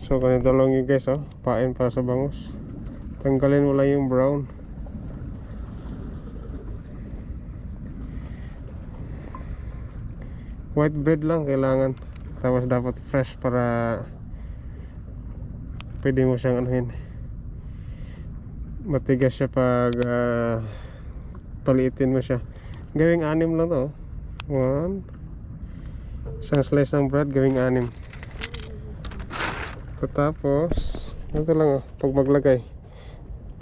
So ganito lang yun guys, oh. Pain para sa bangus. Tanggalin mo lang yung brown. White bread lang kailangan. Tapos dapat fresh para pwede mo siyang anuhin. Matigas siya pag paliitin mo siya. Gawing 6 lang to. 1. Isang slice ng bread gawing 6. Tapos ito lang, oh. Pag maglagay,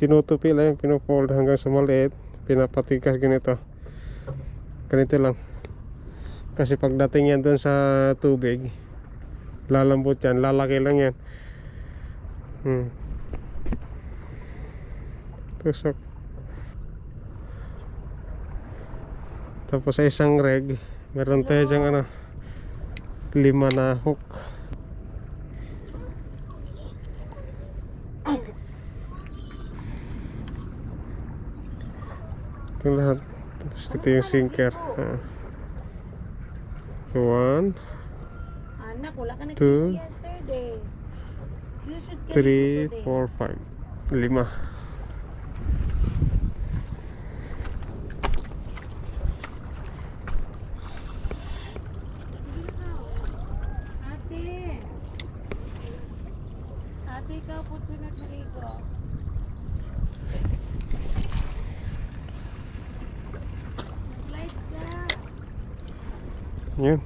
tinutupi lang, pinufold hanggang sa maliit, pinapatigas ganito. Ganito lang. Kasi pagdating yan dun sa tubig, lalambot yan, lalaki lang yan. Tusok. Tapos sa isang reg, meron tayo dyang 5 na hook. Ito lahat. Tapos ito yung sinker. 1, 2, 3, 4, 5. 5. Ate, ikaw po sunod maligo. Slide ka. Yun.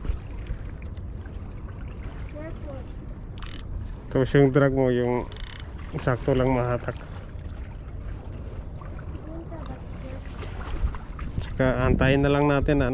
Careful. Tapos yung drag mo, yung sakto lang mahatak. Tsaka antayin na lang natin